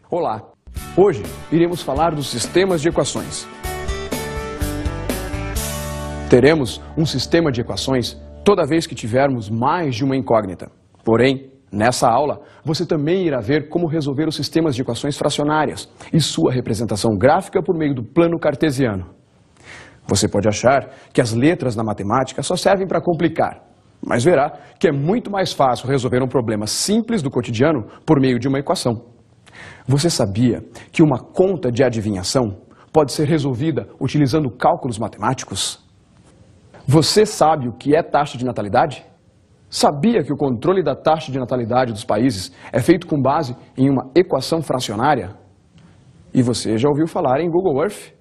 Olá! Hoje iremos falar dos sistemas de equações. Teremos um sistema de equações toda vez que tivermos mais de uma incógnita. Porém, nessa aula, você também irá ver como resolver os sistemas de equações fracionárias e sua representação gráfica por meio do plano cartesiano. Você pode achar que as letras na matemática só servem para complicar, mas verá que é muito mais fácil resolver um problema simples do cotidiano por meio de uma equação. Você sabia que uma conta de adivinhação pode ser resolvida utilizando cálculos matemáticos? Você sabe o que é taxa de natalidade? Sabia que o controle da taxa de natalidade dos países é feito com base em uma equação fracionária? E você já ouviu falar em Google Earth?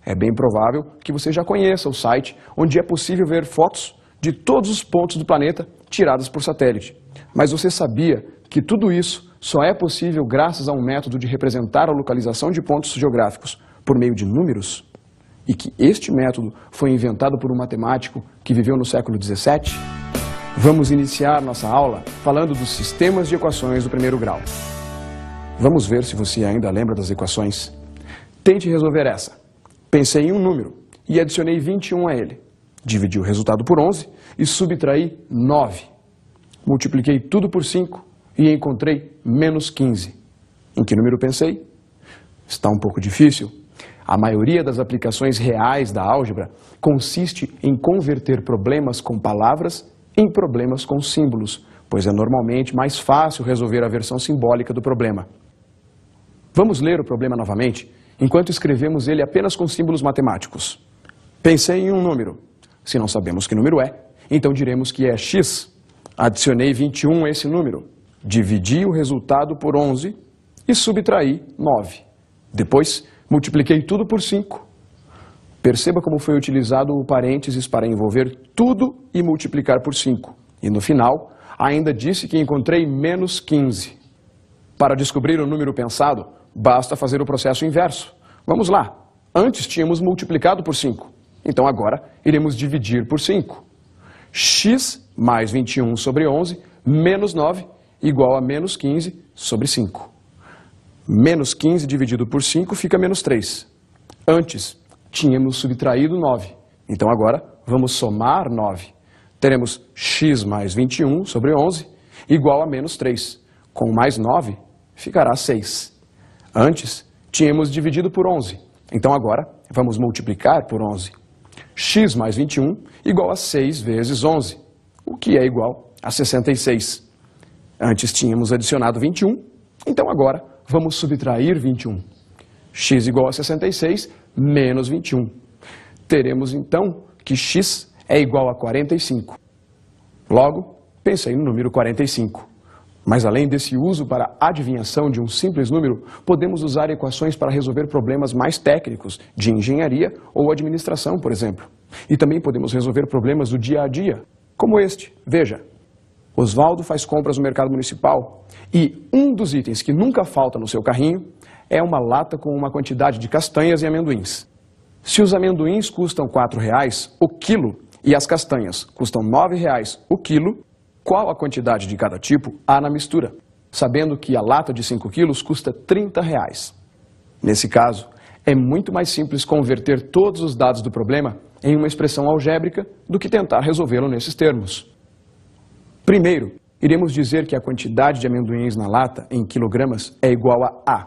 É bem provável que você já conheça o site onde é possível ver fotos de todos os pontos do planeta tiradas por satélite. Mas você sabia que tudo isso só é possível graças a um método de representar a localização de pontos geográficos por meio de números? E que este método foi inventado por um matemático que viveu no século XVII? Vamos iniciar nossa aula falando dos sistemas de equações do primeiro grau. Vamos ver se você ainda lembra das equações. Tente resolver essa. Pensei em um número e adicionei 21 a ele. Dividi o resultado por 11 e subtraí 9. Multipliquei tudo por 5 e encontrei menos 15. Em que número pensei? Está um pouco difícil. A maioria das aplicações reais da álgebra consiste em converter problemas com palavras em problemas com símbolos, pois é normalmente mais fácil resolver a versão simbólica do problema. Vamos ler o problema novamente, enquanto escrevemos ele apenas com símbolos matemáticos. Pensei em um número. Se não sabemos que número é, então diremos que é x. Adicionei 21 a esse número. Dividi o resultado por 11 e subtraí 9. Depois, multipliquei tudo por 5. Perceba como foi utilizado o parênteses para envolver tudo e multiplicar por 5. E no final, ainda disse que encontrei menos 15. Para descobrir o número pensado, basta fazer o processo inverso. Vamos lá. Antes tínhamos multiplicado por 5. Então agora iremos dividir por 5. X mais 21 sobre 11 menos 9 igual a menos 15 sobre 5. Menos 15 dividido por 5 fica menos 3. Antes tínhamos subtraído 9. Então agora vamos somar 9. Teremos x mais 21 sobre 11 igual a menos 3. Com mais 9 ficará 6. Antes tínhamos dividido por 11. Então agora vamos multiplicar por 11. X mais 21 igual a 6 vezes 11, o que é igual a 66. Antes tínhamos adicionado 21, então agora vamos subtrair 21. X igual a 66 menos 21. Teremos então que x é igual a 45. Logo, pensei no número 45. Mas além desse uso para adivinhação de um simples número, podemos usar equações para resolver problemas mais técnicos, de engenharia ou administração, por exemplo. E também podemos resolver problemas do dia a dia, como este. Veja, Osvaldo faz compras no mercado municipal e um dos itens que nunca falta no seu carrinho é uma lata com uma quantidade de castanhas e amendoins. Se os amendoins custam R$4 o quilo e as castanhas custam R$9 o quilo, qual a quantidade de cada tipo há na mistura, sabendo que a lata de 5 quilos custa R$30. Nesse caso, é muito mais simples converter todos os dados do problema em uma expressão algébrica do que tentar resolvê-lo nesses termos. Primeiro, iremos dizer que a quantidade de amendoins na lata em quilogramas é igual a A,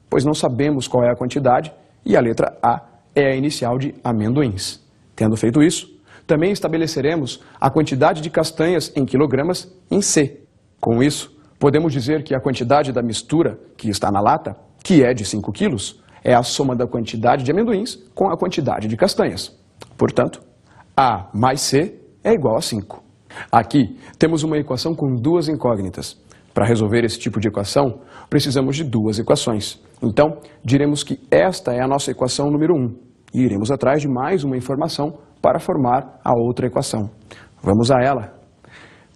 pois não sabemos qual é a quantidade e a letra A é a inicial de amendoins. Tendo feito isso, também estabeleceremos a quantidade de castanhas em quilogramas em C. Com isso, podemos dizer que a quantidade da mistura que está na lata, que é de 5 quilos, é a soma da quantidade de amendoins com a quantidade de castanhas. Portanto, A mais C é igual a 5. Aqui temos uma equação com duas incógnitas. Para resolver esse tipo de equação, precisamos de duas equações. Então, diremos que esta é a nossa equação número 1. E iremos atrás de mais uma informação para formar a outra equação. Vamos a ela.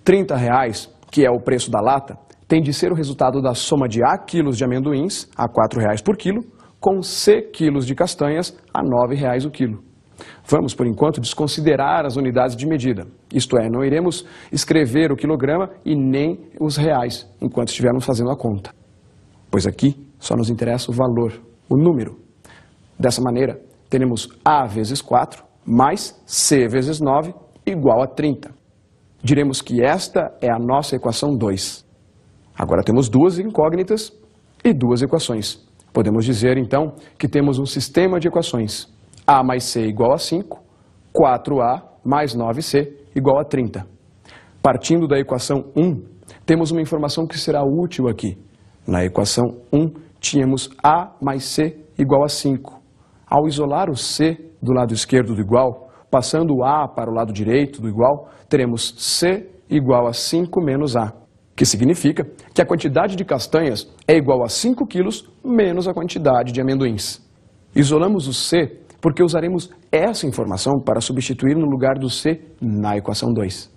R$30, que é o preço da lata, tem de ser o resultado da soma de A quilos de amendoins, a R$4 por quilo, com C quilos de castanhas, a R$9 o quilo. Vamos, por enquanto, desconsiderar as unidades de medida. Isto é, não iremos escrever o quilograma e nem os reais, enquanto estivermos fazendo a conta. Pois aqui só nos interessa o valor, o número. Dessa maneira, teremos A vezes 4 mais C vezes 9 igual a 30. Diremos que esta é a nossa equação 2. Agora temos duas incógnitas e duas equações. Podemos dizer, então, que temos um sistema de equações. A mais C igual a 5, 4A mais 9C igual a 30. Partindo da equação 1, temos uma informação que será útil aqui. Na equação 1, tínhamos A mais C igual a 5. Ao isolar o C do lado esquerdo do igual, passando o A para o lado direito do igual, teremos C igual a 5 menos A, que significa que a quantidade de castanhas é igual a 5 quilos menos a quantidade de amendoins. Isolamos o C porque usaremos essa informação para substituir no lugar do C na equação 2.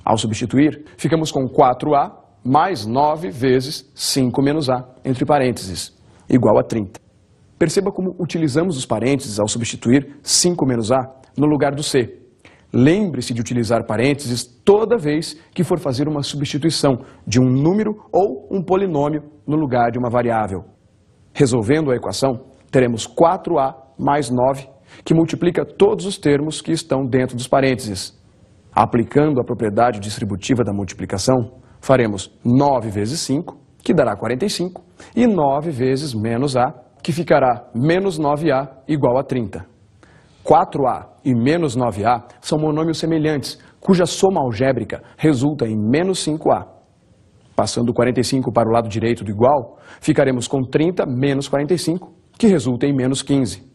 Ao substituir, ficamos com 4A mais 9 vezes 5 menos A, entre parênteses, igual a 30. Perceba como utilizamos os parênteses ao substituir 5 menos A no lugar do C. Lembre-se de utilizar parênteses toda vez que for fazer uma substituição de um número ou um polinômio no lugar de uma variável. Resolvendo a equação, teremos 4A mais 9, que multiplica todos os termos que estão dentro dos parênteses. Aplicando a propriedade distributiva da multiplicação, faremos 9 vezes 5, que dará 45, e 9 vezes menos A, que ficará menos 9A igual a 30. 4A e menos 9A são monômios semelhantes, cuja soma algébrica resulta em menos 5A. Passando 45 para o lado direito do igual, ficaremos com 30 menos 45, que resulta em menos 15.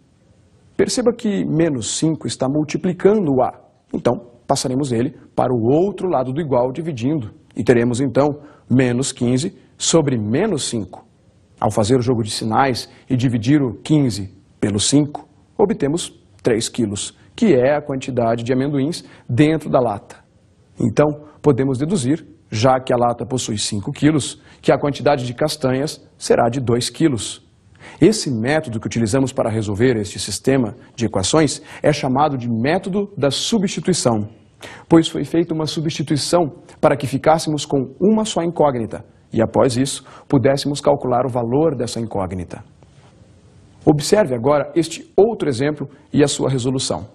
Perceba que menos 5 está multiplicando o A, então passaremos ele para o outro lado do igual dividindo, e teremos então menos 15 sobre menos 5. Ao fazer o jogo de sinais e dividir o 15 pelo 5, obtemos 3 quilos, que é a quantidade de amendoins dentro da lata. Então, podemos deduzir, já que a lata possui 5 quilos, que a quantidade de castanhas será de 2 quilos. Esse método que utilizamos para resolver este sistema de equações é chamado de método da substituição, pois foi feita uma substituição para que ficássemos com uma só incógnita e, após isso, pudéssemos calcular o valor dessa incógnita. Observe agora este outro exemplo e a sua resolução.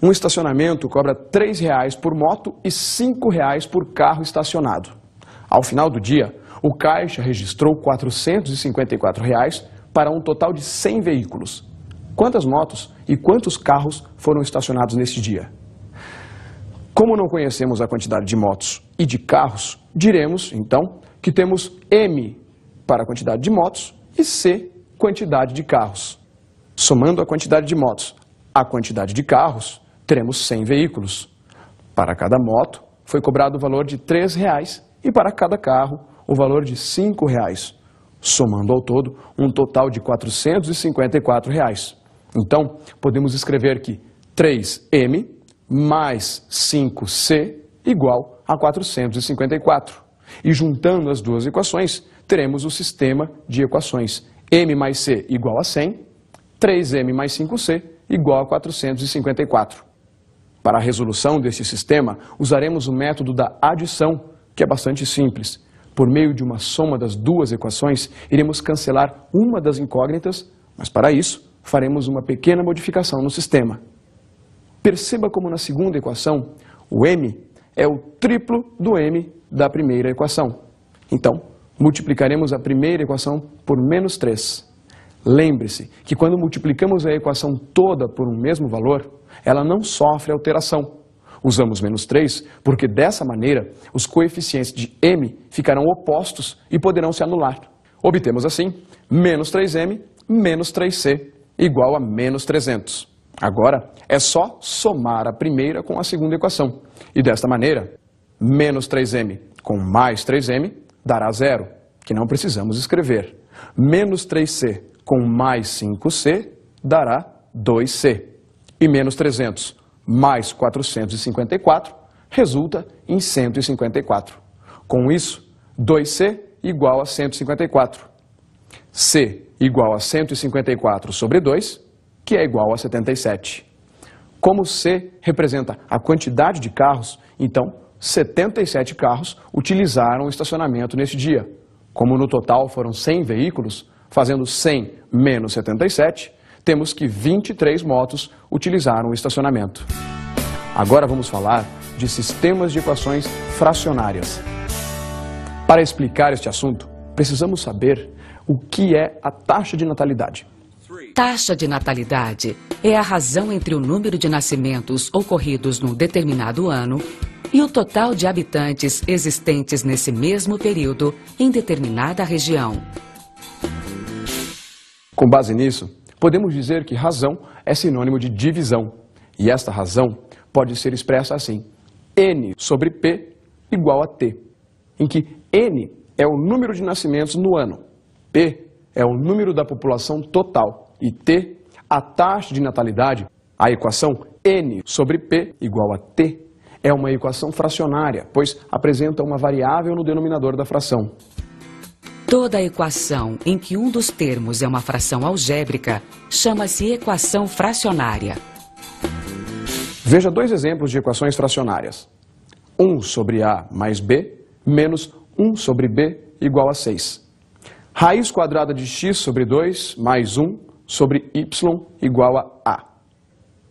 Um estacionamento cobra R$ 3,00 por moto e R$ 5,00 por carro estacionado. Ao final do dia, o caixa registrou R$ 454 para um total de 100 veículos. Quantas motos e quantos carros foram estacionados neste dia? Como não conhecemos a quantidade de motos e de carros, diremos, então, que temos M para a quantidade de motos e C, quantidade de carros. Somando a quantidade de motos à quantidade de carros, teremos 100 veículos. Para cada moto, foi cobrado o valor de R$ 3,00 e para cada carro, o valor de R$ 5,00. Somando ao todo, um total de R$ 454. Então, podemos escrever que 3M mais 5C igual a 454. E juntando as duas equações, teremos o sistema de equações M mais C igual a 100, 3M mais 5C igual a 454. Para a resolução deste sistema, usaremos o método da adição, que é bastante simples. Por meio de uma soma das duas equações, iremos cancelar uma das incógnitas, mas para isso, faremos uma pequena modificação no sistema. Perceba como na segunda equação, o M é o triplo do M da primeira equação. Então, multiplicaremos a primeira equação por menos 3. Lembre-se que quando multiplicamos a equação toda por um mesmo valor, ela não sofre alteração. Usamos menos 3 porque, dessa maneira, os coeficientes de M ficarão opostos e poderão se anular. Obtemos, assim, menos 3M menos 3C igual a menos 300. Agora, é só somar a primeira com a segunda equação. E, desta maneira, menos 3M com mais 3M dará 0, que não precisamos escrever. Menos 3C com mais 5C dará 2C. E menos 300 mais 454 resulta em 154. Com isso, 2C igual a 154. C igual a 154 sobre 2, que é igual a 77. Como C representa a quantidade de carros, então 77 carros utilizaram o estacionamento neste dia. Como no total foram 100 veículos, Fazendo 100 menos 77, temos que 23 motos utilizaram o estacionamento. Agora vamos falar de sistemas de equações fracionárias. Para explicar este assunto, precisamos saber o que é a taxa de natalidade. Taxa de natalidade é a razão entre o número de nascimentos ocorridos num determinado ano e o total de habitantes existentes nesse mesmo período em determinada região. Com base nisso, podemos dizer que razão é sinônimo de divisão, e esta razão pode ser expressa assim: N sobre P igual a T, em que N é o número de nascimentos no ano, P é o número da população total e T, a taxa de natalidade. A equação N sobre P igual a T é uma equação fracionária, pois apresenta uma variável no denominador da fração. Toda equação em que um dos termos é uma fração algébrica chama-se equação fracionária. Veja dois exemplos de equações fracionárias. 1 sobre A mais B menos 1 sobre B igual a 6. Raiz quadrada de x sobre 2 mais 1 sobre y igual a A.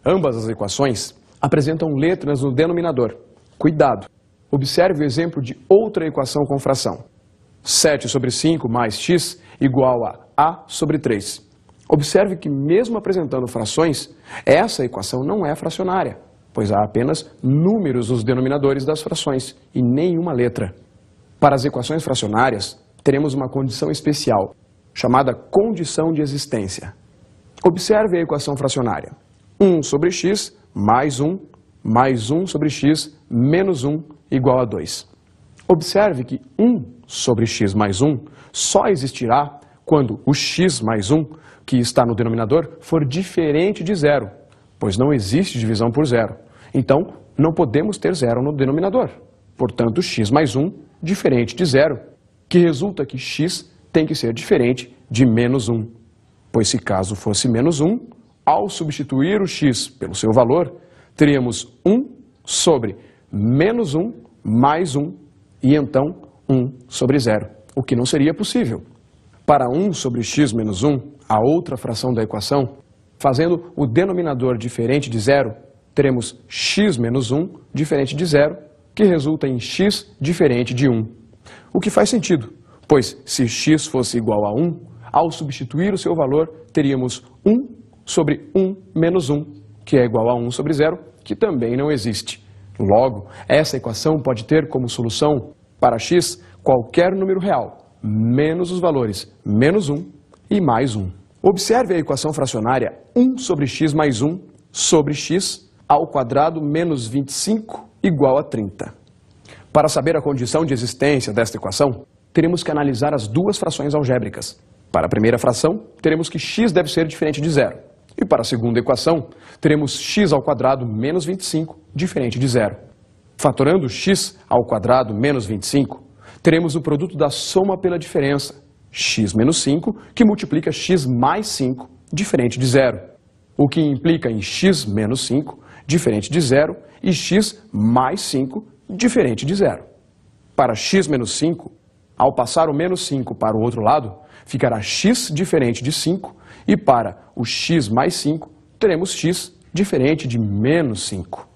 Ambas as equações apresentam letras no denominador. Cuidado! Observe o exemplo de outra equação com fração. 7 sobre 5 mais x igual a A sobre 3. Observe que mesmo apresentando frações, essa equação não é fracionária, pois há apenas números nos denominadores das frações e nenhuma letra. Para as equações fracionárias, teremos uma condição especial, chamada condição de existência. Observe a equação fracionária. 1 sobre x mais 1 sobre x menos 1 igual a 2. Observe que 1 sobre x mais 1 só existirá quando o x mais 1, que está no denominador, for diferente de zero, pois não existe divisão por zero. Então, não podemos ter zero no denominador. Portanto, x mais 1 diferente de zero, que resulta que x tem que ser diferente de menos 1. Pois se caso fosse menos 1, ao substituir o x pelo seu valor, teríamos 1 sobre menos 1 mais 1, e então 1 sobre 0, o que não seria possível. Para 1 sobre x menos 1, a outra fração da equação, fazendo o denominador diferente de 0, teremos x menos 1 diferente de 0, que resulta em x diferente de 1. O que faz sentido, pois se x fosse igual a 1, ao substituir o seu valor, teríamos 1 sobre 1 menos 1, que é igual a 1 sobre 0, que também não existe. Logo, essa equação pode ter como solução para x qualquer número real, menos os valores menos 1 e mais 1. Observe a equação fracionária 1 sobre x mais 1 sobre x ao quadrado menos 25 igual a 30. Para saber a condição de existência desta equação, teremos que analisar as duas frações algébricas. Para a primeira fração, teremos que x deve ser diferente de 0. E para a segunda equação, teremos x ao quadrado menos 25 diferente de 0. Fatorando x ao quadrado menos 25, teremos o produto da soma pela diferença, x menos 5, que multiplica x mais 5, diferente de 0, o que implica em x menos 5, diferente de 0, e x mais 5, diferente de 0. Para x menos 5, ao passar o menos 5 para o outro lado, ficará x diferente de 5, e para o x mais 5, teremos x diferente de menos 5.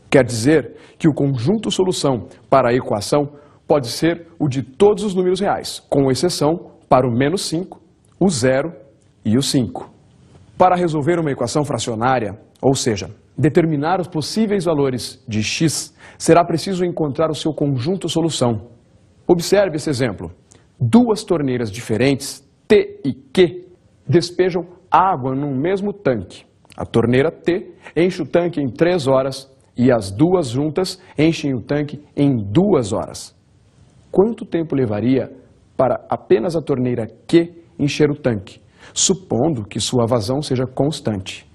Quer dizer que o conjunto solução para a equação pode ser o de todos os números reais, com exceção para o menos 5, o 0 e o 5. Para resolver uma equação fracionária, ou seja, determinar os possíveis valores de x, será preciso encontrar o seu conjunto solução. Observe esse exemplo. Duas torneiras diferentes, T e Q, despejam água no mesmo tanque. A torneira T enche o tanque em 3 horas e as duas juntas enchem o tanque em 2 horas. Quanto tempo levaria para apenas a torneira Q encher o tanque, supondo que sua vazão seja constante?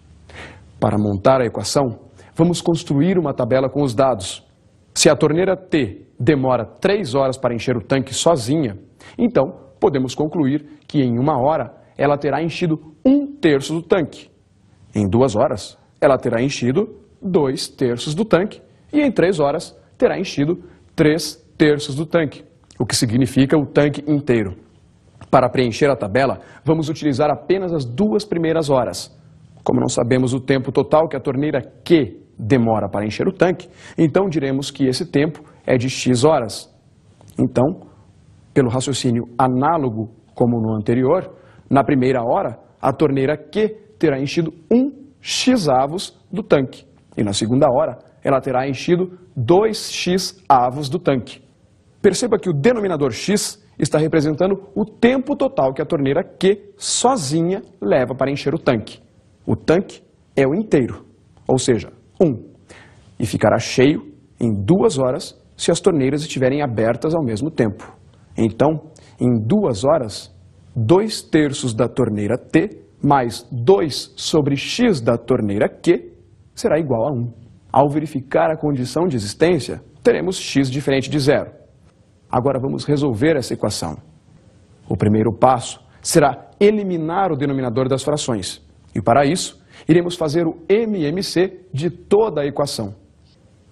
Para montar a equação, vamos construir uma tabela com os dados. Se a torneira T demora 3 horas para encher o tanque sozinha, então podemos concluir que em 1 hora ela terá enchido 1/3 do tanque. Em 2 horas, ela terá enchido 2/3 do tanque e em 3 horas terá enchido 3/3 do tanque, o que significa o tanque inteiro. Para preencher a tabela, vamos utilizar apenas as 2 primeiras horas. Como não sabemos o tempo total que a torneira Q demora para encher o tanque, então diremos que esse tempo é de X horas. Então, pelo raciocínio análogo como no anterior, na primeira hora, a torneira Q terá enchido 1x avos do tanque. E na segunda hora, ela terá enchido 2x avos do tanque. Perceba que o denominador x está representando o tempo total que a torneira Q sozinha leva para encher o tanque. O tanque é o inteiro, ou seja, 1. E ficará cheio em 2 horas se as torneiras estiverem abertas ao mesmo tempo. Então, em 2 horas, 2/3 da torneira T mais 2 sobre x da torneira Q será igual a 1. Ao verificar a condição de existência, teremos x diferente de 0. Agora vamos resolver essa equação. O primeiro passo será eliminar o denominador das frações. E para isso, iremos fazer o MMC de toda a equação.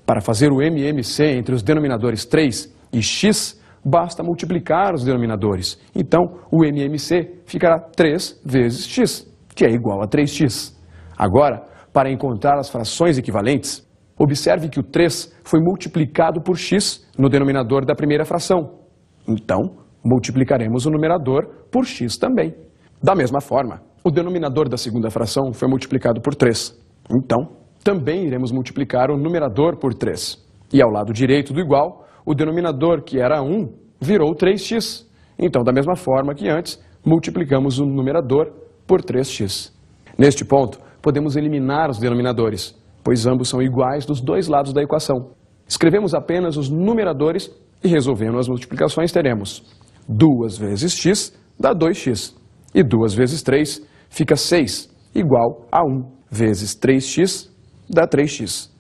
Para fazer o MMC entre os denominadores 3 e x, basta multiplicar os denominadores. Então, o MMC ficará 3 vezes x, que é igual a 3x. Agora, para encontrar as frações equivalentes, observe que o 3 foi multiplicado por x no denominador da primeira fração. Então, multiplicaremos o numerador por x também. Da mesma forma, o denominador da segunda fração foi multiplicado por 3. Então, também iremos multiplicar o numerador por 3. E ao lado direito do igual, o denominador, que era 1, virou 3x. Então, da mesma forma que antes, multiplicamos o numerador por 3x. Neste ponto, podemos eliminar os denominadores, pois ambos são iguais dos 2 lados da equação. Escrevemos apenas os numeradores e resolvendo as multiplicações teremos 2 vezes x dá 2x. E 2 vezes 3 fica 6, igual a 1 vezes 3x dá 3x.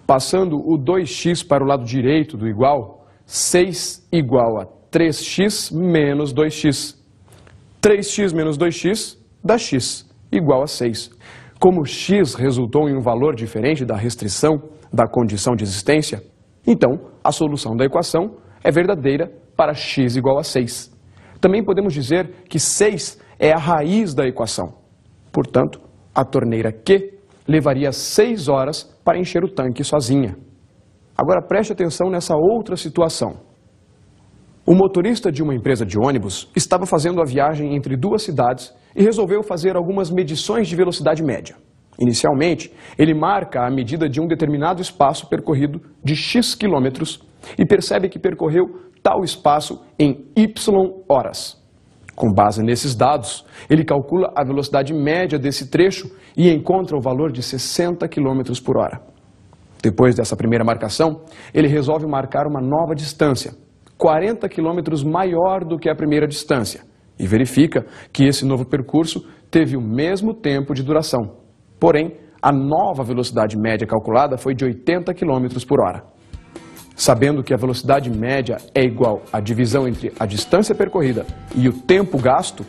Passando o 2x para o lado direito do igual, 6 igual a 3x menos 2x. 3x menos 2x dá x, igual a 6. Como x resultou em um valor diferente da restrição da condição de existência, então a solução da equação é verdadeira para x igual a 6. Também podemos dizer que 6 é a raiz da equação. Portanto, a torneira Q levaria 6 horas para encher o tanque sozinha. Agora preste atenção nessa outra situação. O motorista de uma empresa de ônibus estava fazendo a viagem entre 2 cidades e resolveu fazer algumas medições de velocidade média. Inicialmente, ele marca a medida de um determinado espaço percorrido de x quilômetros e percebe que percorreu tal espaço em y horas. Com base nesses dados, ele calcula a velocidade média desse trecho e encontra o valor de 60 km por hora. Depois dessa primeira marcação, ele resolve marcar uma nova distância, 40 km maior do que a primeira distância, e verifica que esse novo percurso teve o mesmo tempo de duração. Porém, a nova velocidade média calculada foi de 80 km por hora. Sabendo que a velocidade média é igual à divisão entre a distância percorrida e o tempo gasto,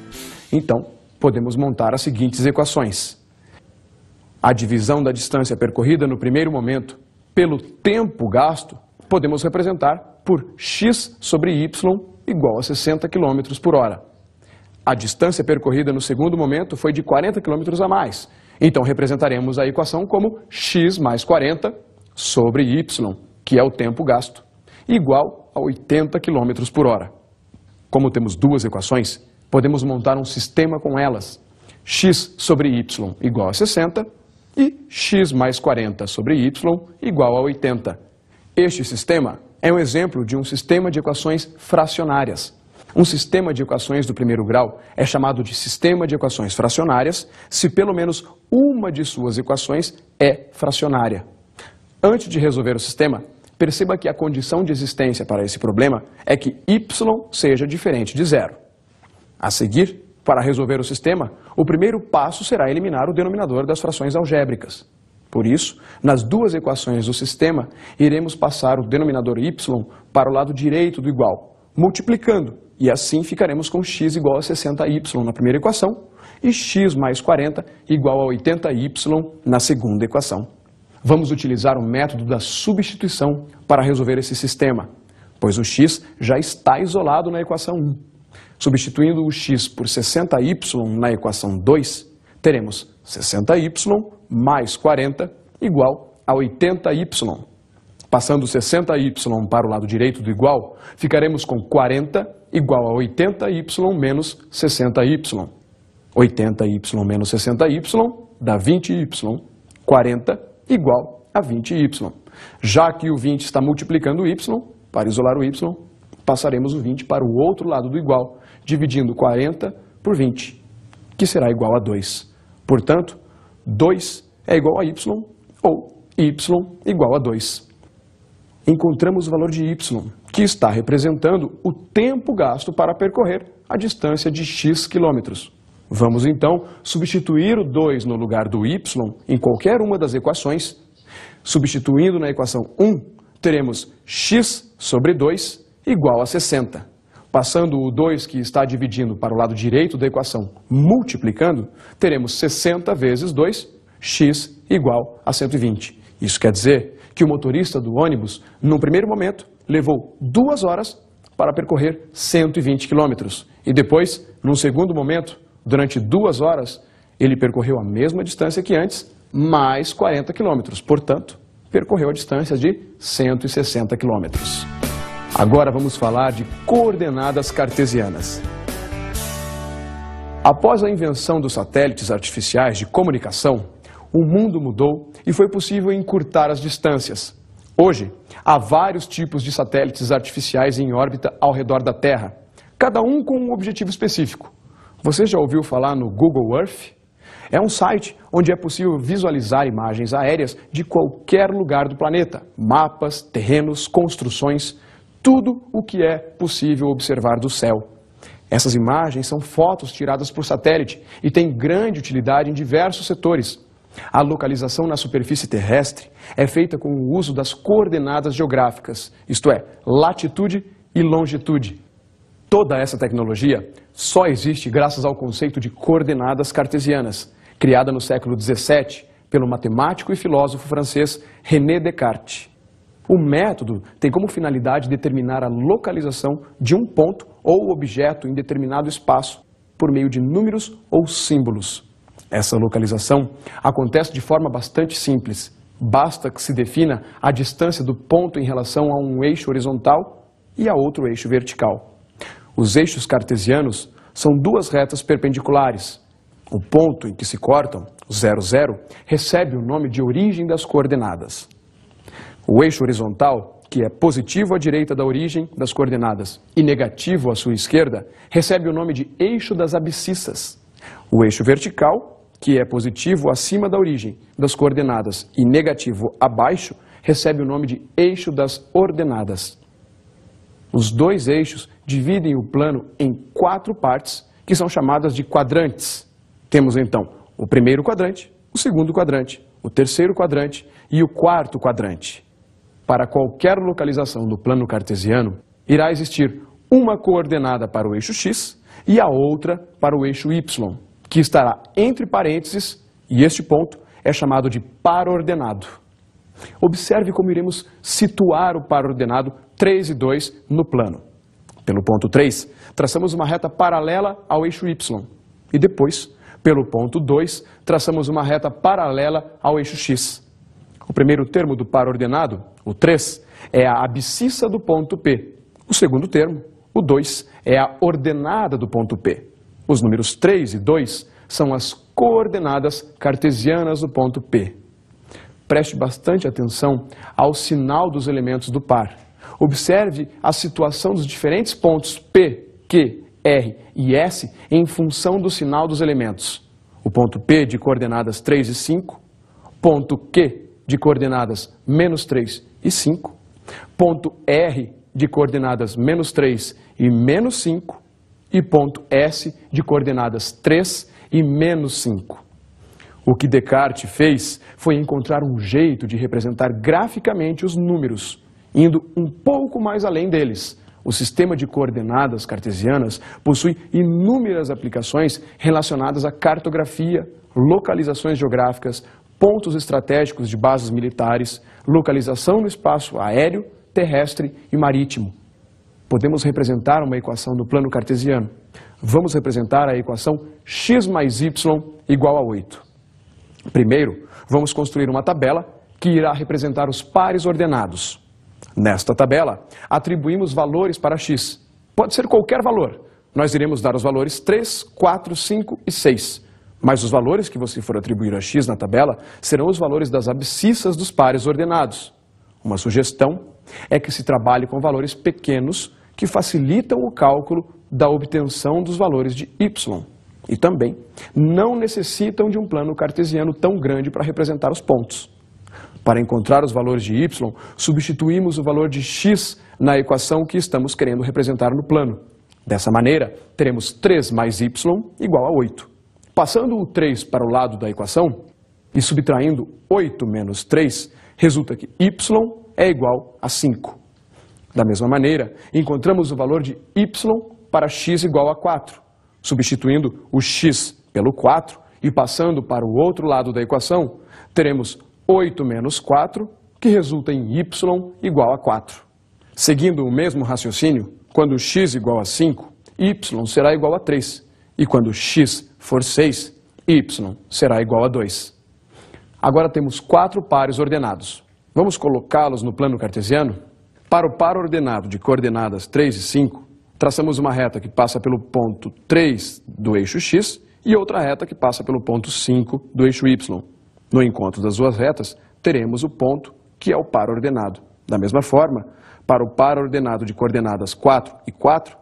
então podemos montar as seguintes equações. A divisão da distância percorrida no primeiro momento pelo tempo gasto podemos representar por x sobre y igual a 60 km por hora. A distância percorrida no segundo momento foi de 40 km a mais, então representaremos a equação como x mais 40 sobre y, que é o tempo gasto, igual a 80 km por hora. Como temos 2 equações, podemos montar um sistema com elas. X sobre y igual a 60 e x mais 40 sobre y igual a 80. Este sistema é um exemplo de um sistema de equações fracionárias. Um sistema de equações do primeiro grau é chamado de sistema de equações fracionárias se pelo menos uma de suas equações é fracionária. Antes de resolver o sistema, perceba que a condição de existência para esse problema é que y seja diferente de 0. A seguir, para resolver o sistema, o primeiro passo será eliminar o denominador das frações algébricas. Por isso, nas 2 equações do sistema, iremos passar o denominador y para o lado direito do igual, multiplicando, e assim ficaremos com x igual a 60y na primeira equação e x mais 40 igual a 80y na segunda equação. Vamos utilizar o método da substituição para resolver esse sistema, pois o x já está isolado na equação 1. Substituindo o x por 60y na equação 2, teremos 60y mais 40 igual a 80y. Passando 60y para o lado direito do igual, ficaremos com 40 igual a 80y menos 60y. 80y menos 60y dá 20y. 40 igual a 20y. Já que o 20 está multiplicando o y, para isolar o y, passaremos o 20 para o outro lado do igual, dividindo 40 por 20, que será igual a 2. Portanto, 2 é igual a y, ou y igual a 2. Encontramos o valor de y, que está representando o tempo gasto para percorrer a distância de x quilômetros. Vamos então substituir o 2 no lugar do y em qualquer uma das equações. Substituindo na equação 1, teremos x sobre 2 igual a 60. Passando o 2 que está dividindo para o lado direito da equação, multiplicando, teremos 60 vezes 2, x igual a 120. Isso quer dizer que o motorista do ônibus, num primeiro momento, levou 2 horas para percorrer 120 quilômetros. E depois, num segundo momento, durante 2 horas, ele percorreu a mesma distância que antes, mais 40 quilômetros. Portanto, percorreu a distância de 160 quilômetros. Agora vamos falar de coordenadas cartesianas. Após a invenção dos satélites artificiais de comunicação, o mundo mudou e foi possível encurtar as distâncias. Hoje, há vários tipos de satélites artificiais em órbita ao redor da Terra, cada um com um objetivo específico. Você já ouviu falar no Google Earth? É um site onde é possível visualizar imagens aéreas de qualquer lugar do planeta, mapas, terrenos, construções, tudo o que é possível observar do céu. Essas imagens são fotos tiradas por satélite e têm grande utilidade em diversos setores. A localização na superfície terrestre é feita com o uso das coordenadas geográficas, isto é, latitude e longitude. Toda essa tecnologia só existe graças ao conceito de coordenadas cartesianas, criada no século XVII pelo matemático e filósofo francês René Descartes. O método tem como finalidade determinar a localização de um ponto ou objeto em determinado espaço por meio de números ou símbolos. Essa localização acontece de forma bastante simples. Basta que se defina a distância do ponto em relação a um eixo horizontal e a outro eixo vertical. Os eixos cartesianos são 2 retas perpendiculares. O ponto em que se cortam, o 0, 0, recebe o nome de origem das coordenadas. O eixo horizontal, que é positivo à direita da origem das coordenadas e negativo à sua esquerda, recebe o nome de eixo das abscissas. O eixo vertical, que é positivo acima da origem das coordenadas e negativo abaixo, recebe o nome de eixo das ordenadas. Os 2 eixos dividem o plano em 4 partes, que são chamadas de quadrantes. Temos então o primeiro quadrante, o segundo quadrante, o terceiro quadrante e o quarto quadrante. Para qualquer localização do plano cartesiano, irá existir uma coordenada para o eixo x e a outra para o eixo y, que estará entre parênteses, e este ponto é chamado de par ordenado. Observe como iremos situar o par ordenado 3 e 2 no plano. Pelo ponto 3, traçamos uma reta paralela ao eixo y. E depois, pelo ponto 2, traçamos uma reta paralela ao eixo x. O primeiro termo do par ordenado, o 3, é a abscissa do ponto P. O segundo termo, o 2, é a ordenada do ponto P. Os números 3 e 2 são as coordenadas cartesianas do ponto P. Preste bastante atenção ao sinal dos elementos do par. Observe a situação dos diferentes pontos P, Q, R e S em função do sinal dos elementos. O ponto P de coordenadas 3 e 5, ponto Q de coordenadas menos 3 e 5, ponto R de coordenadas menos 3 e menos 5, e ponto S de coordenadas 3 e menos 5. O que Descartes fez foi encontrar um jeito de representar graficamente os números, indo um pouco mais além deles. O sistema de coordenadas cartesianas possui inúmeras aplicações relacionadas à cartografia, localizações geográficas, pontos estratégicos de bases militares, localização no espaço aéreo, terrestre e marítimo. podemos representar uma equação no plano cartesiano. Vamos representar a equação x mais y igual a 8. Primeiro, vamos construir uma tabela que irá representar os pares ordenados. Nesta tabela, atribuímos valores para x. Pode ser qualquer valor. Nós iremos dar os valores 3, 4, 5 e 6. Mas os valores que você for atribuir a x na tabela serão os valores das abscissas dos pares ordenados. Uma sugestão é que se trabalhe com valores pequenos que facilitam o cálculo da obtenção dos valores de y. E também não necessitam de um plano cartesiano tão grande para representar os pontos. Para encontrar os valores de y, substituímos o valor de x na equação que estamos querendo representar no plano. Dessa maneira, teremos 3 mais y igual a 8. Passando o 3 para o lado da equação e subtraindo 8 menos 3, resulta que y é igual a 5. Da mesma maneira, encontramos o valor de y para x igual a 4. Substituindo o x pelo 4 e passando para o outro lado da equação, teremos 8 menos 4, que resulta em y igual a 4. Seguindo o mesmo raciocínio, quando x igual a 5, y será igual a 3. E quando x for 6, y será igual a 2. Agora temos 4 pares ordenados. Vamos colocá-los no plano cartesiano? Para o par ordenado de coordenadas 3 e 5, traçamos uma reta que passa pelo ponto 3 do eixo x e outra reta que passa pelo ponto 5 do eixo y. No encontro das duas retas, teremos o ponto que é o par ordenado. Da mesma forma, para o par ordenado de coordenadas 4 e 4,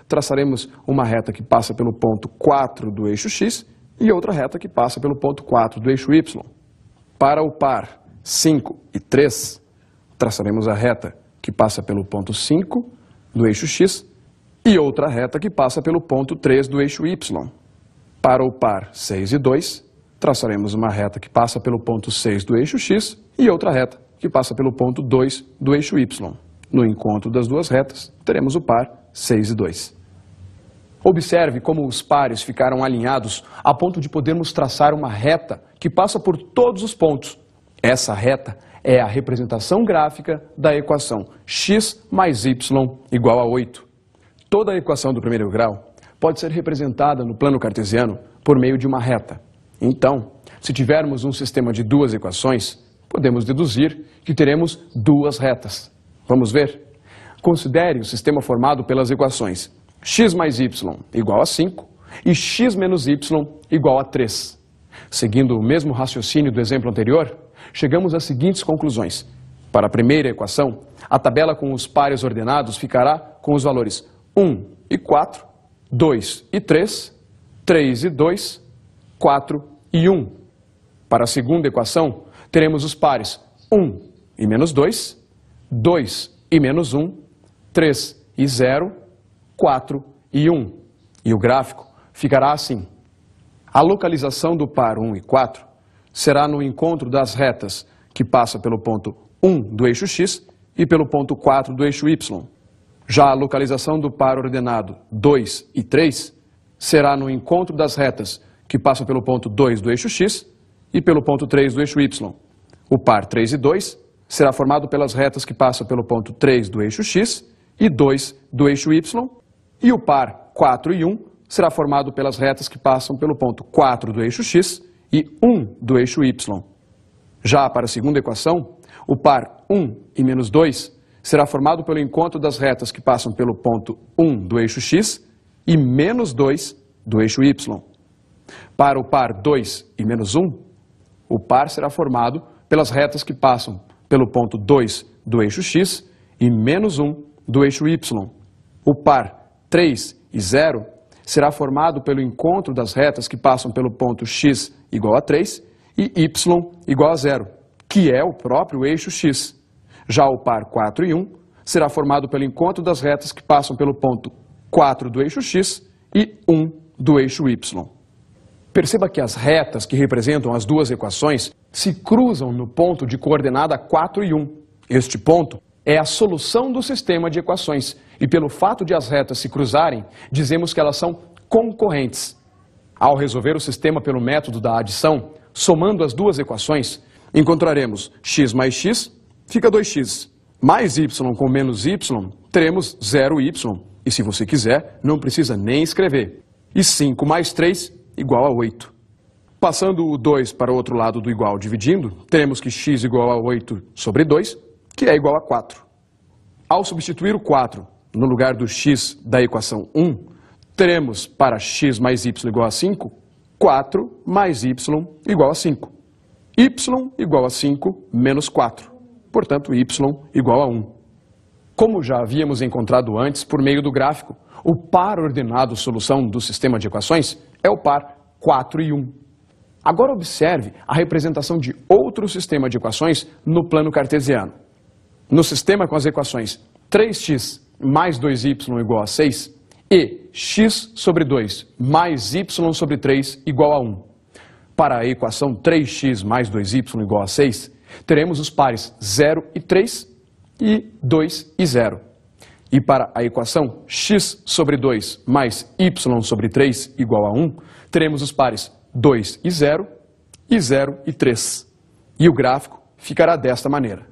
traçaremos uma reta que passa pelo ponto 4 do eixo x e outra reta que passa pelo ponto 4 do eixo y. Para o par 5 e 3, traçaremos a reta que passa pelo ponto 5 do eixo x e outra reta que passa pelo ponto 3 do eixo y. Para o par 6 e 2, traçaremos uma reta que passa pelo ponto 6 do eixo x e outra reta que passa pelo ponto 2 do eixo y. No encontro das duas retas, teremos o par 6 e 2. Observe como os pares ficaram alinhados a ponto de podermos traçar uma reta que passa por todos os pontos. Essa reta é a representação gráfica da equação x mais y igual a 8. Toda a equação do primeiro grau pode ser representada no plano cartesiano por meio de uma reta. Então, se tivermos um sistema de duas equações, podemos deduzir que teremos duas retas. Vamos ver? Considere o sistema formado pelas equações x mais y igual a 5 e x menos y igual a 3. Seguindo o mesmo raciocínio do exemplo anterior, chegamos às seguintes conclusões. Para a primeira equação, a tabela com os pares ordenados ficará com os valores 1 e 4, 2 e 3, 3 e 2, 4 e 1. Para a segunda equação, teremos os pares 1 e menos 2, 2 e menos 1, 3 e 0, 4 e 1. E o gráfico ficará assim. A localização do par 1 e 4 será no encontro das retas que passa pelo ponto 1 do eixo x e pelo ponto 4 do eixo y. Já a localização do par ordenado 2 e 3 será no encontro das retas que passa pelo ponto 2 do eixo x e pelo ponto 3 do eixo y. O par 3 e 2 será formado pelas retas que passam pelo ponto 3 do eixo x e 2 do eixo y, e o par 4 e 1 será formado pelas retas que passam pelo ponto 4 do eixo x e 1 do eixo y. Já para a segunda equação, o par 1 e menos 2 será formado pelo encontro das retas que passam pelo ponto 1 do eixo x e menos 2 do eixo y. Para o par 2 e menos 1, o par será formado pelas retas que passam pelo ponto 2 do eixo x e menos 1 do eixo y. O par 3 e 0 será formado pelo encontro das retas que passam pelo ponto x igual a 3 e y igual a 0, que é o próprio eixo x. Já o par 4 e 1 será formado pelo encontro das retas que passam pelo ponto 4 do eixo x e 1 do eixo y. Perceba que as retas que representam as duas equações se cruzam no ponto de coordenada 4 e 1. Este ponto é a solução do sistema de equações e pelo fato de as retas se cruzarem, dizemos que elas são concorrentes. Ao resolver o sistema pelo método da adição, somando as duas equações, encontraremos x mais x fica 2x, mais y com menos y, teremos 0y. E se você quiser, não precisa nem escrever. E 5 mais 3 igual a 8. Passando o 2 para o outro lado do igual dividindo, teremos que x igual a 8 sobre 2, que é igual a 4. Ao substituir o 4 no lugar do x da equação 1, teremos para x mais y igual a 5, 4 mais y igual a 5. Y igual a 5 menos 4. Portanto, y igual a 1. Como já havíamos encontrado antes por meio do gráfico, o par ordenado solução do sistema de equações é o par 4 e 1. Agora observe a representação de outro sistema de equações no plano cartesiano. No sistema com as equações 3x mais 2y igual a 6 e x sobre 2 mais y sobre 3 igual a 1. Para a equação 3x mais 2y igual a 6, teremos os pares 0 e 3 e 2 e 0. E para a equação x sobre 2 mais y sobre 3 igual a 1, teremos os pares 2 e 0 e 3. E o gráfico ficará desta maneira.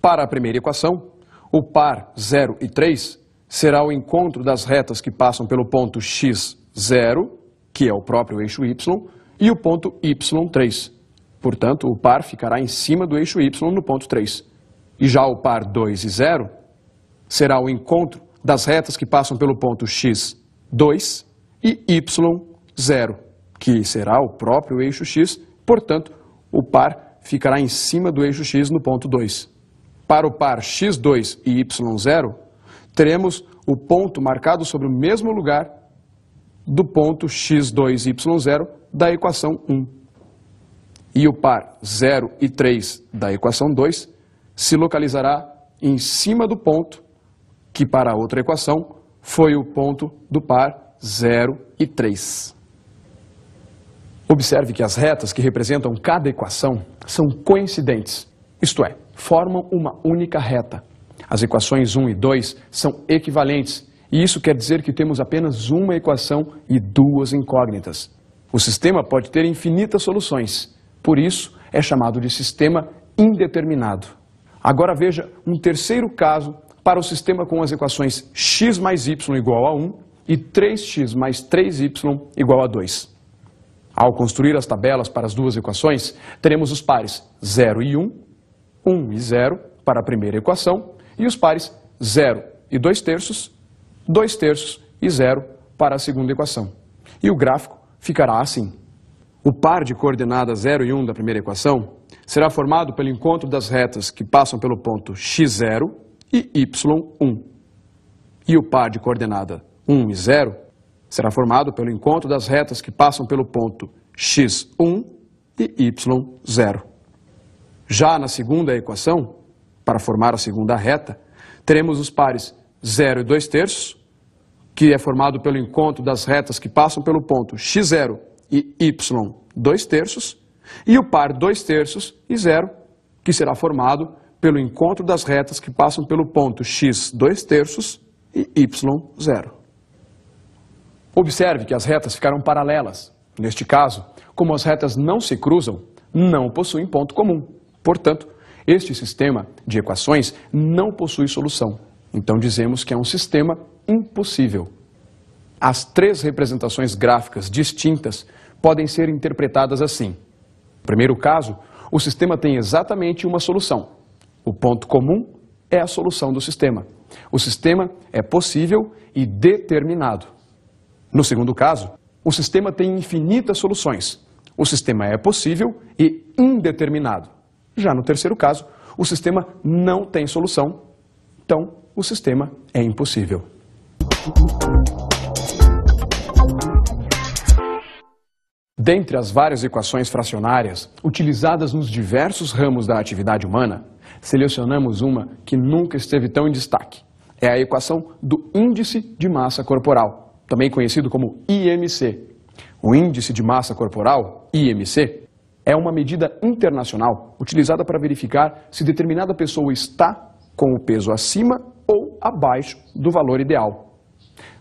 Para a primeira equação, o par 0 e 3 será o encontro das retas que passam pelo ponto x0, que é o próprio eixo y, e o ponto y3. Portanto, o par ficará em cima do eixo y no ponto 3. E já o par 2 e 0 será o encontro das retas que passam pelo ponto x2 e y0, que será o próprio eixo x, portanto, o par ficará em cima do eixo x no ponto 2. Para o par x2 e y0, teremos o ponto marcado sobre o mesmo lugar do ponto x2 e y0 da equação 1. E o par 0 e 3 da equação 2 se localizará em cima do ponto que para a outra equação foi o ponto do par 0 e 3. Observe que as retas que representam cada equação são coincidentes, isto é, formam uma única reta. As equações 1 e 2 são equivalentes, e isso quer dizer que temos apenas uma equação e duas incógnitas. O sistema pode ter infinitas soluções, por isso é chamado de sistema indeterminado. Agora veja um terceiro caso para o sistema com as equações x mais y igual a 1 e 3x mais 3y igual a 2. Ao construir as tabelas para as duas equações, teremos os pares 0 e 1, 1 e 0 para a primeira equação e os pares 0 e 2/3, 2/3 e 0 para a segunda equação. E o gráfico ficará assim. O par de coordenadas 0 e 1 da primeira equação será formado pelo encontro das retas que passam pelo ponto x0 e y1. E o par de coordenada 1 e 0 será formado pelo encontro das retas que passam pelo ponto x1 e y0. Já na segunda equação, para formar a segunda reta, teremos os pares 0 e 2/3, que é formado pelo encontro das retas que passam pelo ponto x0 e y2/3, e o par 2/3 e 0, que será formado pelo encontro das retas que passam pelo ponto x2/3 e y0. Observe que as retas ficaram paralelas. Neste caso, como as retas não se cruzam, não possuem ponto comum. Portanto, este sistema de equações não possui solução. Então dizemos que é um sistema impossível. As três representações gráficas distintas podem ser interpretadas assim. No primeiro caso, o sistema tem exatamente uma solução. O ponto comum é a solução do sistema. O sistema é possível e determinado. No segundo caso, o sistema tem infinitas soluções. O sistema é possível e indeterminado. Já no terceiro caso, o sistema não tem solução. Então, o sistema é impossível. Dentre as várias equações fracionárias utilizadas nos diversos ramos da atividade humana, selecionamos uma que nunca esteve tão em destaque. É a equação do índice de massa corporal, também conhecido como IMC. O índice de massa corporal, IMC, é uma medida internacional utilizada para verificar se determinada pessoa está com o peso acima ou abaixo do valor ideal.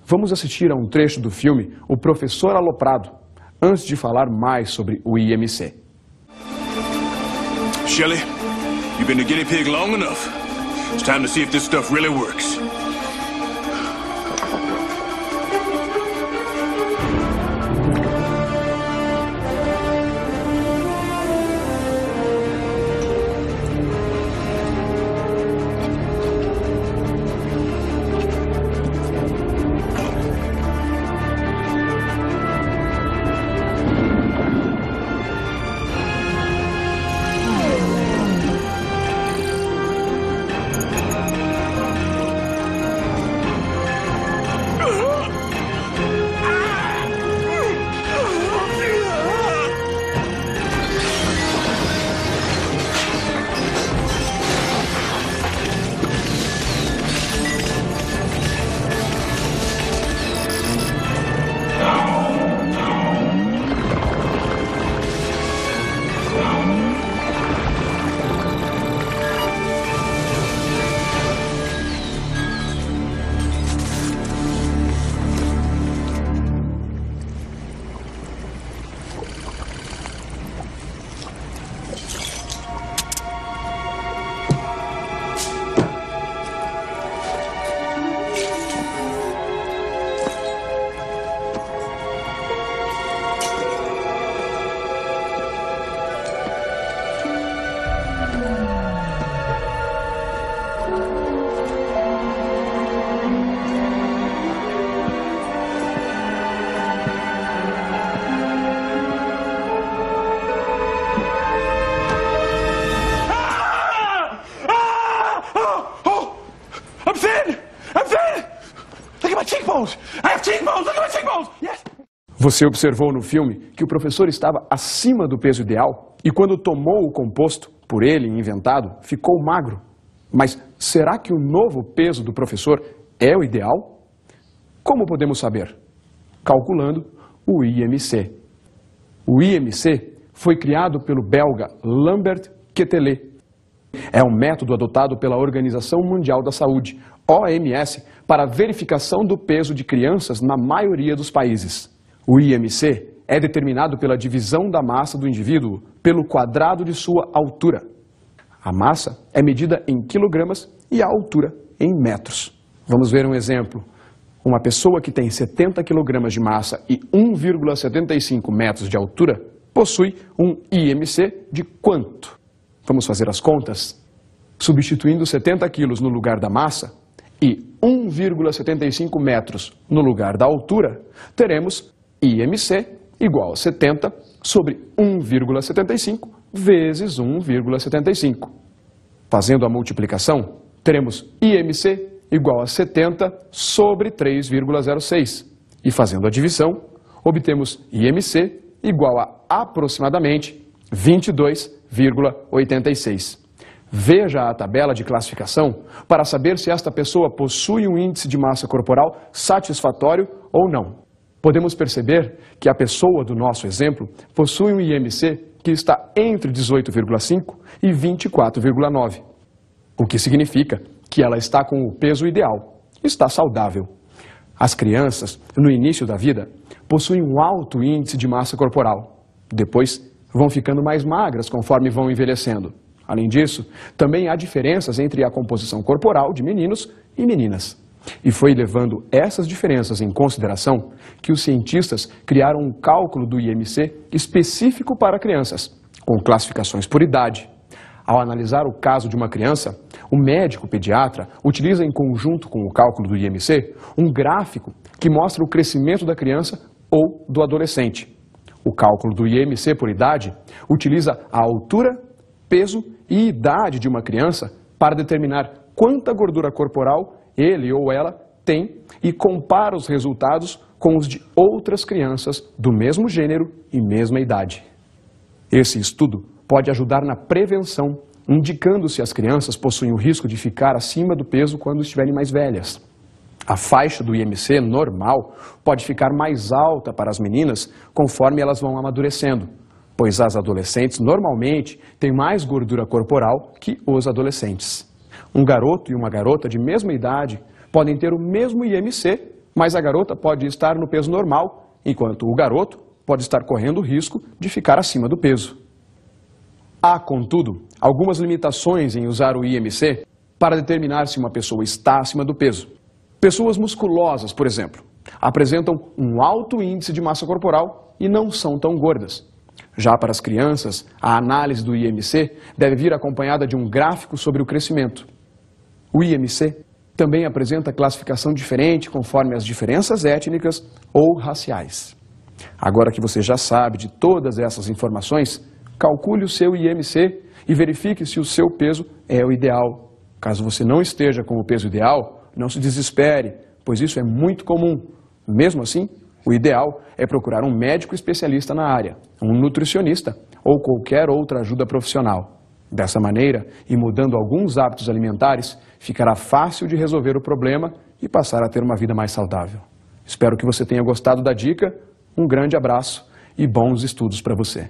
Vamos assistir a um trecho do filme O Professor Aloprado, antes de falar mais sobre o IMC. Shelley, you've been a guinea pig long enough. It's time to see if this stuff really works. Você observou no filme que o professor estava acima do peso ideal e quando tomou o composto, por ele inventado, ficou magro. Mas será que o novo peso do professor é o ideal? Como podemos saber? Calculando o IMC. O IMC foi criado pelo belga Lambert Quetelet. É um método adotado pela Organização Mundial da Saúde, OMS, para a verificação do peso de crianças na maioria dos países. O IMC é determinado pela divisão da massa do indivíduo pelo quadrado de sua altura. A massa é medida em quilogramas e a altura em metros. Vamos ver um exemplo. Uma pessoa que tem 70 quilogramas de massa e 1,75 metros de altura possui um IMC de quanto? Vamos fazer as contas? Substituindo 70 quilos no lugar da massa e 1,75 metros no lugar da altura, teremos IMC igual a 70 sobre 1,75 vezes 1,75. Fazendo a multiplicação, teremos IMC igual a 70 sobre 3,06. E fazendo a divisão, obtemos IMC igual a aproximadamente 22,86. Veja a tabela de classificação para saber se esta pessoa possui um índice de massa corporal satisfatório ou não. Podemos perceber que a pessoa do nosso exemplo possui um IMC que está entre 18,5 e 24,9, o que significa que ela está com o peso ideal, está saudável. As crianças, no início da vida, possuem um alto índice de massa corporal. Depois, vão ficando mais magras conforme vão envelhecendo. Além disso, também há diferenças entre a composição corporal de meninos e meninas. E foi levando essas diferenças em consideração que os cientistas criaram um cálculo do IMC específico para crianças, com classificações por idade. Ao analisar o caso de uma criança, o médico pediatra utiliza em conjunto com o cálculo do IMC um gráfico que mostra o crescimento da criança ou do adolescente. O cálculo do IMC por idade utiliza a altura, peso e idade de uma criança para determinar quanta gordura corporal ele ou ela tem e compara os resultados com os de outras crianças do mesmo gênero e mesma idade. Esse estudo pode ajudar na prevenção, indicando se as crianças possuem o risco de ficar acima do peso quando estiverem mais velhas. A faixa do IMC normal pode ficar mais alta para as meninas conforme elas vão amadurecendo, pois as adolescentes normalmente têm mais gordura corporal que os adolescentes. Um garoto e uma garota de mesma idade podem ter o mesmo IMC, mas a garota pode estar no peso normal, enquanto o garoto pode estar correndo o risco de ficar acima do peso. Há, contudo, algumas limitações em usar o IMC para determinar se uma pessoa está acima do peso. Pessoas musculosas, por exemplo, apresentam um alto índice de massa corporal e não são tão gordas. Já para as crianças, a análise do IMC deve vir acompanhada de um gráfico sobre o crescimento. O IMC também apresenta classificação diferente conforme as diferenças étnicas ou raciais. Agora que você já sabe de todas essas informações, calcule o seu IMC e verifique se o seu peso é o ideal. Caso você não esteja com o peso ideal, não se desespere, pois isso é muito comum. Mesmo assim, o ideal é procurar um médico especialista na área, um nutricionista ou qualquer outra ajuda profissional. Dessa maneira, e mudando alguns hábitos alimentares, ficará fácil de resolver o problema e passar a ter uma vida mais saudável. Espero que você tenha gostado da dica. Um grande abraço e bons estudos para você.